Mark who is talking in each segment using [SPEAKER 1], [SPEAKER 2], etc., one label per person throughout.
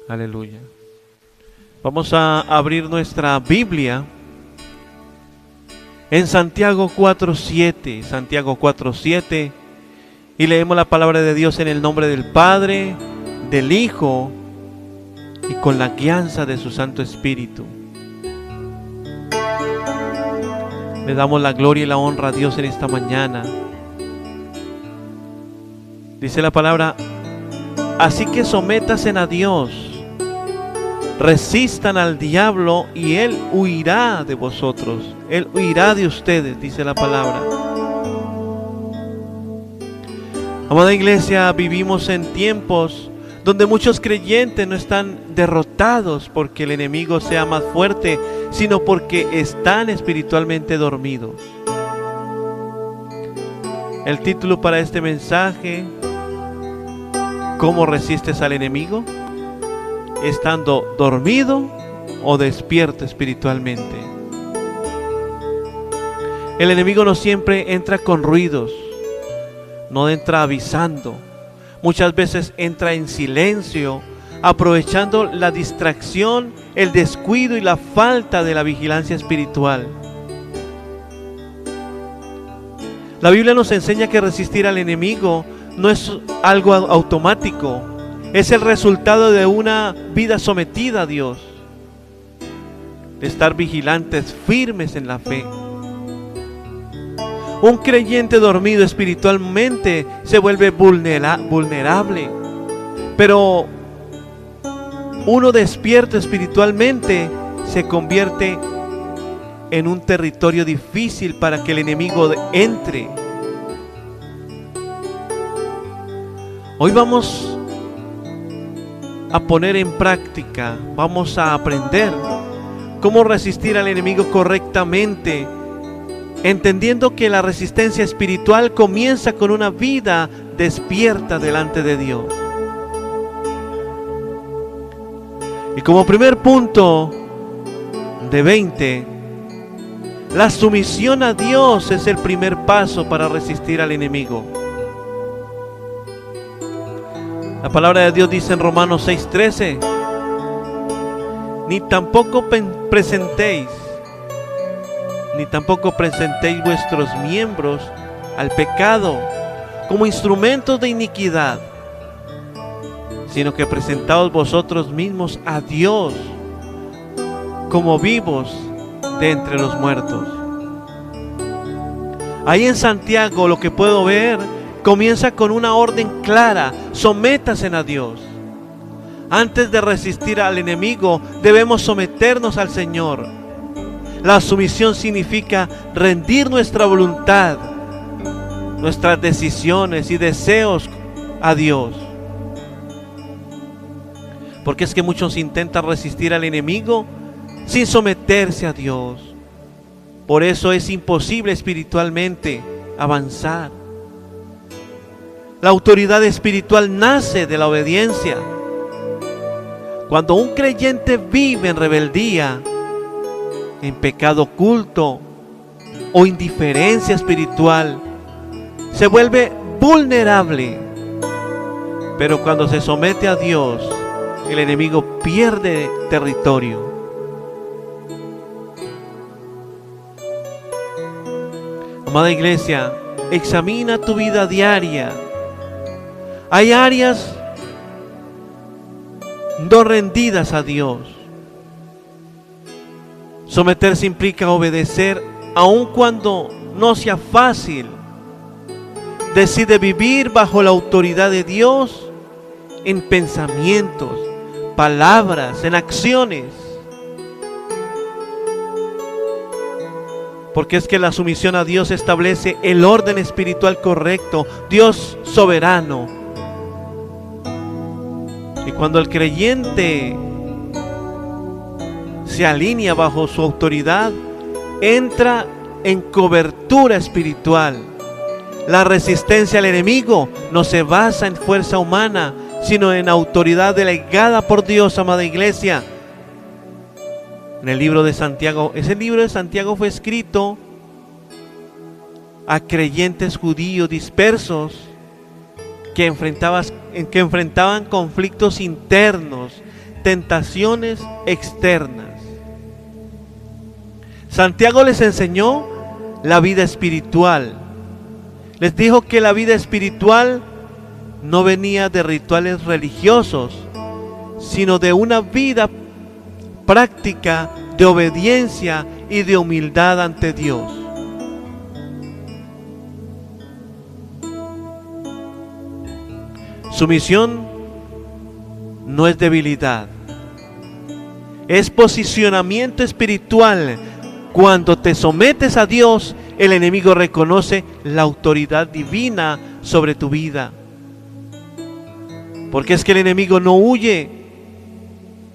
[SPEAKER 1] Aleluya. Vamos a abrir nuestra Biblia en Santiago 4:7. Santiago 4:7. Y leemos la palabra de Dios en el nombre del Padre, del Hijo y con la guianza de su Santo Espíritu. Le damos la gloria y la honra a Dios en esta mañana. Dice la palabra: así que sométanse a Dios, resistan al diablo y él huirá de vosotros. Él huirá de ustedes, dice la palabra. Amada iglesia, vivimos en tiempos donde muchos creyentes no están derrotados porque el enemigo sea más fuerte, sino porque están espiritualmente dormidos. El título para este mensaje: ¿cómo resistes al enemigo? ¿Estando dormido o despierto espiritualmente? El enemigo no siempre entra con ruidos, no entra avisando. Muchas veces entra en silencio, aprovechando la distracción, el descuido y la falta de la vigilancia espiritual. La Biblia nos enseña que resistir al enemigo no es algo automático, es el resultado de una vida sometida a Dios, de estar vigilantes, firmes en la fe. Un creyente dormido espiritualmente se vuelve vulnerable, pero uno despierto espiritualmente se convierte en un territorio difícil para que el enemigo entre. Hoy vamos a poner en práctica, vamos a aprender cómo resistir al enemigo correctamente, entendiendo que la resistencia espiritual comienza con una vida despierta delante de Dios. Y como primer punto de 20, la sumisión a Dios es el primer paso para resistir al enemigo. La palabra de Dios dice en Romanos 6:13: ni tampoco presentéis vuestros miembros al pecado como instrumentos de iniquidad, sino que presentaos vosotros mismos a Dios como vivos de entre los muertos. Ahí en Santiago lo que puedo ver comienza con una orden clara: sométanse a Dios. Antes de resistir al enemigo debemos someternos al Señor. La sumisión significa rendir nuestra voluntad, nuestras decisiones y deseos a Dios. Porque es que muchos intentan resistir al enemigo sin someterse a Dios. Por eso es imposible espiritualmente avanzar. La autoridad espiritual nace de la obediencia. Cuando un creyente vive en rebeldía, en pecado oculto o indiferencia espiritual, se vuelve vulnerable. Pero cuando se somete a Dios, el enemigo pierde territorio. Amada iglesia, examina tu vida diaria. Hay áreas no rendidas a Dios. Someterse implica obedecer aun cuando no sea fácil. Decide vivir bajo la autoridad de Dios en pensamientos, palabras, en acciones. Porque es que la sumisión a Dios establece el orden espiritual correcto, Dios soberano. Y cuando el creyente se alinea bajo su autoridad, entra en cobertura espiritual. La resistencia al enemigo no se basa en fuerza humana, sino en autoridad delegada por Dios, amada iglesia. En el libro de Santiago, ese libro de Santiago fue escrito a creyentes judíos dispersos que enfrentaban conflictos internos, tentaciones externas. Santiago les enseñó la vida espiritual. Les dijo que la vida espiritual no venía de rituales religiosos, sino de una vida práctica de obediencia y de humildad ante Dios. Sumisión no es debilidad, es posicionamiento espiritual. Cuando te sometes a Dios, el enemigo reconoce la autoridad divina sobre tu vida. Porque es que el enemigo no huye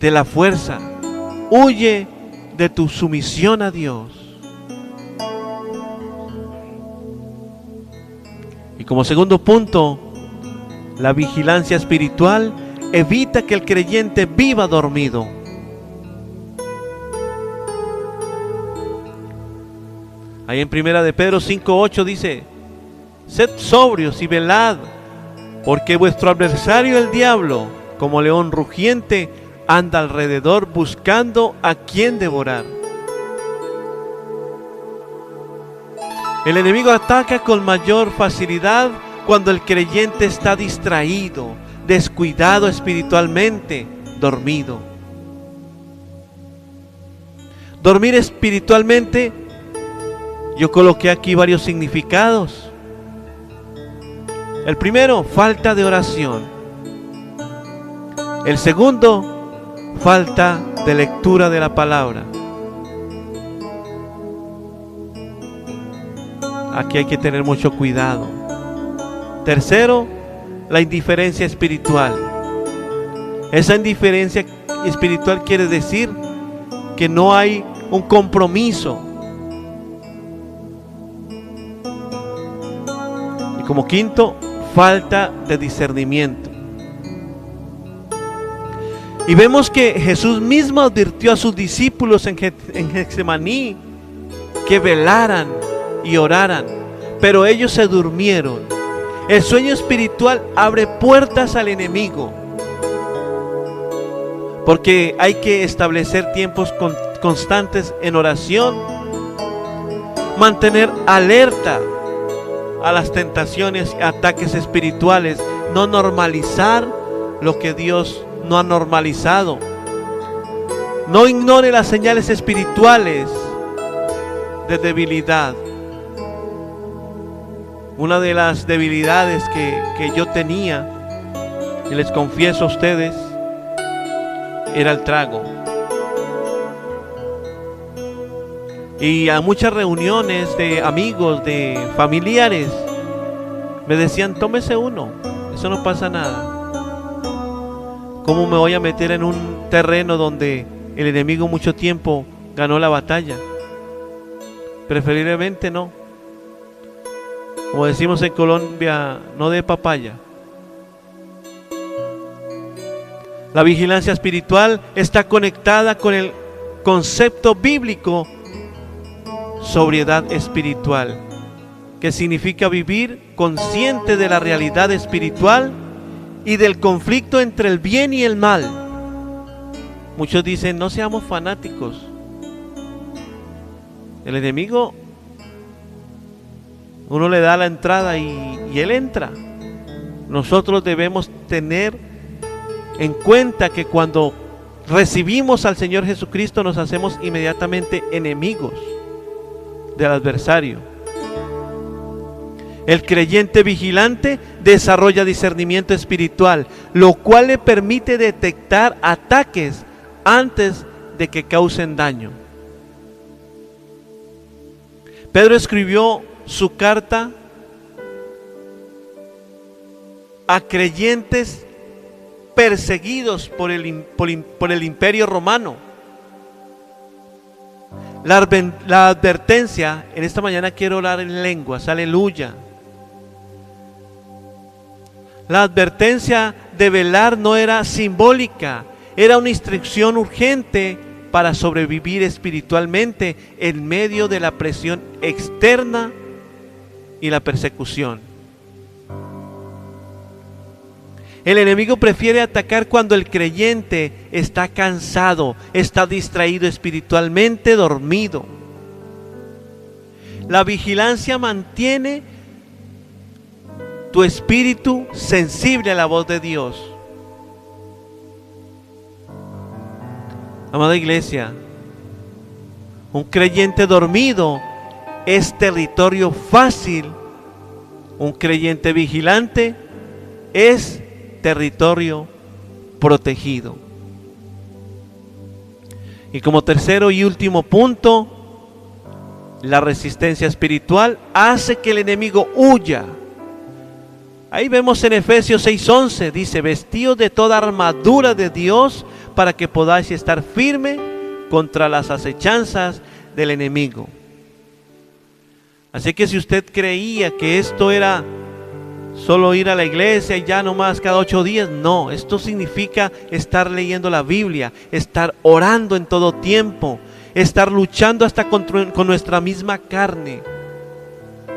[SPEAKER 1] de la fuerza, huye de tu sumisión a Dios. Y como segundo punto, la vigilancia espiritual evita que el creyente viva dormido. Ahí en 1 de Pedro 5:8 dice: sed sobrios y velad, porque vuestro adversario el diablo, como león rugiente, anda alrededor buscando a quien devorar. El enemigo ataca con mayor facilidad cuando el creyente está distraído, descuidado espiritualmente, dormido. Dormir espiritualmente, yo coloqué aquí varios significados. El primero, falta de oración. El segundo, falta de lectura de la palabra. Aquí hay que tener mucho cuidado. Tercero, la indiferencia espiritual. Esa indiferencia espiritual quiere decir que no hay un compromiso. Y como quinto, falta de discernimiento. Y vemos que Jesús mismo advirtió a sus discípulos en Getsemaní que velaran y oraran, pero ellos se durmieron. El sueño espiritual abre puertas al enemigo, porque hay que establecer tiempos constantes en oración, mantener alerta a las tentaciones y ataques espirituales, no normalizar lo que Dios no ha normalizado. No ignore las señales espirituales de debilidad. Una de las debilidades que yo tenía, y les confieso a ustedes, era el trago. Y a muchas reuniones de amigos, de familiares, me decían: tómese uno, eso no pasa nada. ¿Cómo me voy a meter en un terreno donde el enemigo mucho tiempo ganó la batalla? Preferiblemente no. Como decimos en Colombia, no de papaya. La vigilancia espiritual está conectada con el concepto bíblico sobriedad espiritual, que significa vivir consciente de la realidad espiritual y del conflicto entre el bien y el mal. Muchos dicen: no seamos fanáticos. El enemigo, uno le da la entrada y él entra. Nosotros debemos tener en cuenta que cuando recibimos al Señor Jesucristo nos hacemos inmediatamente enemigos del adversario. El creyente vigilante desarrolla discernimiento espiritual, lo cual le permite detectar ataques antes de que causen daño. Pedro escribió su carta a creyentes perseguidos por el imperio romano. La advertencia, en esta mañana quiero orar en lenguas, aleluya. La advertencia de velar no era simbólica, era una instrucción urgente para sobrevivir espiritualmente en medio de la presión externa y la persecución. El enemigo prefiere atacar cuando el creyente está cansado, está distraído espiritualmente, dormido. La vigilancia mantiene tu espíritu sensible a la voz de Dios. Amada iglesia, un creyente dormido es territorio fácil. Un creyente vigilante es territorio protegido. Y como tercero y último punto, la resistencia espiritual hace que el enemigo huya. Ahí vemos en Efesios 6:11, dice: vestidos de toda armadura de Dios para que podáis estar firme contra las acechanzas del enemigo. Así que si usted creía que esto era solo ir a la iglesia y ya nomás cada 8 días, no, esto significa estar leyendo la Biblia, estar orando en todo tiempo, estar luchando hasta con nuestra misma carne,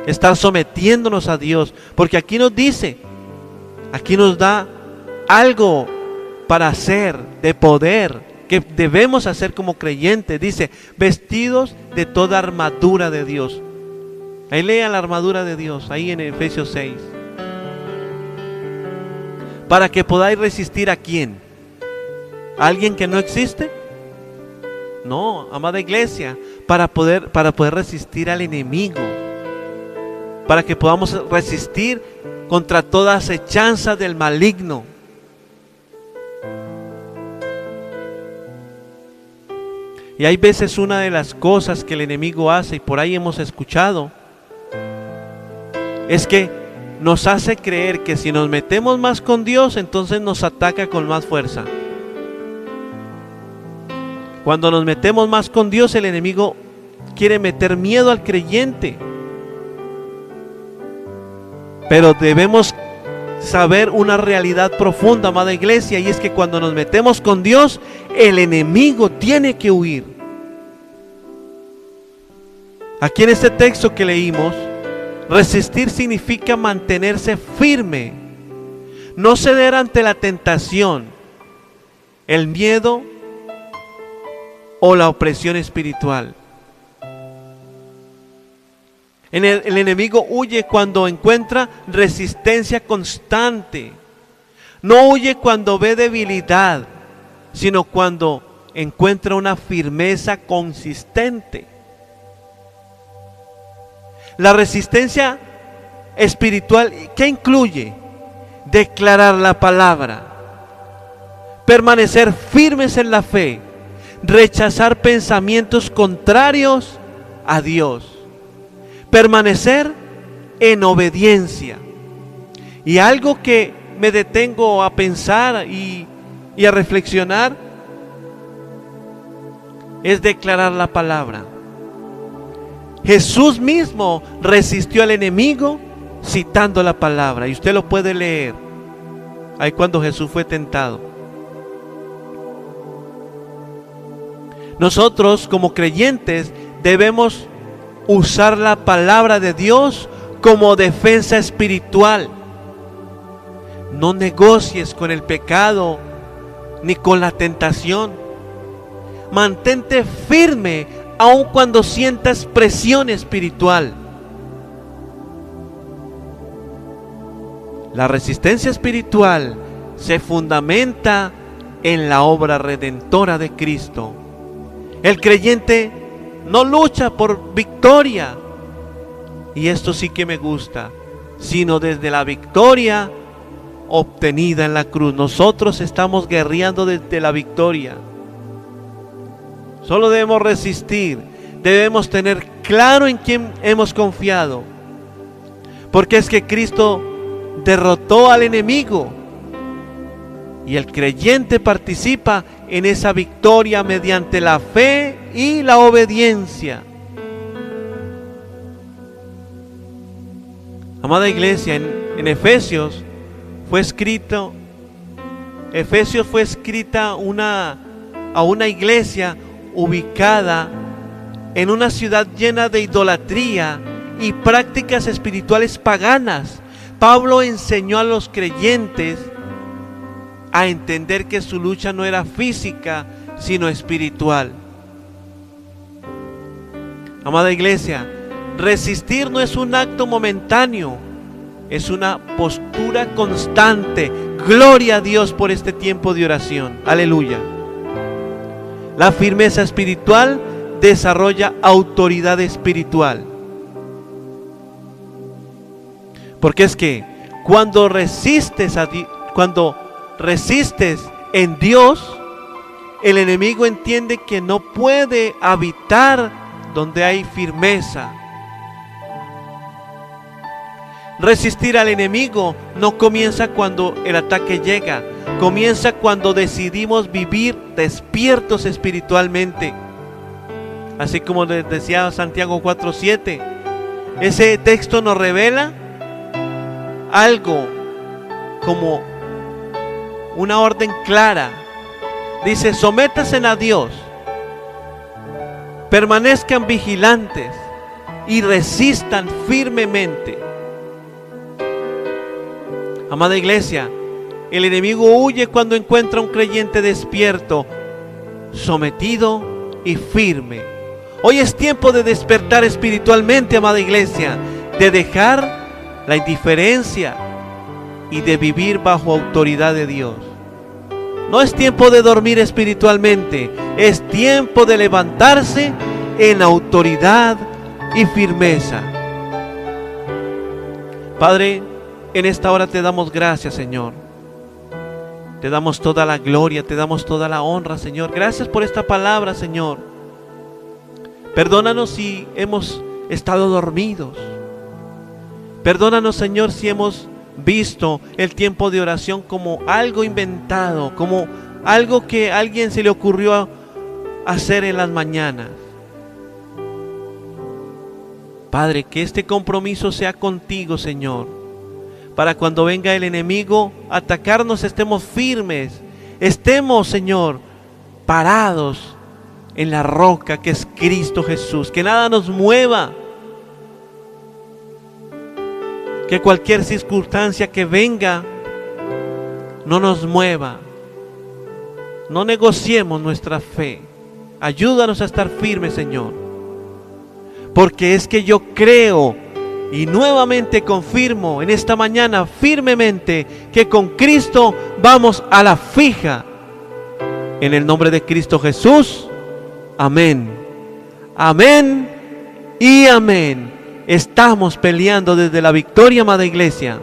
[SPEAKER 1] estar sometiéndonos a Dios, porque aquí nos dice, aquí nos da algo para hacer, de poder, que debemos hacer como creyentes. Dice, vestidos de toda armadura de Dios. Ahí lean la armadura de Dios, ahí en Efesios 6. Para que podáis resistir ¿a quién? ¿A alguien que no existe? No, amada iglesia, para poder resistir al enemigo, para que podamos resistir contra toda acechanza del maligno. Y hay veces una de las cosas que el enemigo hace, y por ahí hemos escuchado, es que nos hace creer que si nos metemos más con Dios, entonces nos ataca con más fuerza. Cuando nos metemos más con Dios, el enemigo quiere meter miedo al creyente. Pero debemos saber una realidad profunda, amada iglesia, y es que cuando nos metemos con Dios, el enemigo tiene que huir. Aquí en este texto que leímos, resistir significa mantenerse firme, no ceder ante la tentación, el miedo o la opresión espiritual. El enemigo huye cuando encuentra resistencia constante. No huye cuando ve debilidad, sino cuando encuentra una firmeza consistente. La resistencia espiritual, ¿qué incluye? Declarar la palabra, permanecer firmes en la fe, rechazar pensamientos contrarios a Dios, permanecer en obediencia. Y algo que me detengo a pensar y a reflexionar es declarar la palabra. Jesús mismo resistió al enemigo citando la palabra, y usted lo puede leer ahí cuando Jesús fue tentado. Nosotros como creyentes debemos usar la palabra de Dios como defensa espiritual. No negocies con el pecado ni con la tentación. Mantente firme aun cuando sientas presión espiritual. La resistencia espiritual se fundamenta en la obra redentora de Cristo. El creyente no lucha por victoria, y esto sí que me gusta, sino desde la victoria obtenida en la cruz. Nosotros estamos guerreando desde la victoria. Solo debemos resistir, debemos tener claro en quién hemos confiado, porque es que Cristo derrotó al enemigo y el creyente participa en esa victoria mediante la fe y la obediencia. Amada iglesia, en Efesios fue escrita a una iglesia ubicada en una ciudad llena de idolatría y prácticas espirituales paganas. Pablo enseñó a los creyentes a entender que su lucha no era física, sino espiritual. Amada iglesia, resistir no es un acto momentáneo, es una postura constante. Gloria a Dios por este tiempo de oración. Aleluya. La firmeza espiritual desarrolla autoridad espiritual. Porque es que cuando resistes en Dios, el enemigo entiende que no puede habitar donde hay firmeza. Resistir al enemigo no comienza cuando el ataque llega, comienza cuando decidimos vivir despiertos espiritualmente. Así como les decía Santiago 4:7, ese texto nos revela algo como una orden clara. Dice: sométanse a Dios, permanezcan vigilantes y resistan firmemente. Amada iglesia, el enemigo huye cuando encuentra un creyente despierto, sometido y firme. Hoy es tiempo de despertar espiritualmente, amada iglesia, de dejar la indiferencia y de vivir bajo autoridad de Dios. No es tiempo de dormir espiritualmente, es tiempo de levantarse en autoridad y firmeza. Padre, en esta hora te damos gracias, Señor. Te damos toda la gloria, te damos toda la honra, Señor. Gracias por esta palabra, Señor. Perdónanos si hemos estado dormidos. Perdónanos, Señor, si hemos visto el tiempo de oración como algo inventado, como algo que a alguien se le ocurrió hacer en las mañanas. Padre, que este compromiso sea contigo, Señor, para cuando venga el enemigo a atacarnos estemos firmes, estemos, Señor, parados en la roca que es Cristo Jesús, que nada nos mueva, que cualquier circunstancia que venga no nos mueva. No negociemos nuestra fe. Ayúdanos a estar firmes, Señor, porque es que yo creo y nuevamente confirmo en esta mañana firmemente que con Cristo vamos a la fija. En el nombre de Cristo Jesús, amén. Amén y amén. Estamos peleando desde la victoria, amada iglesia.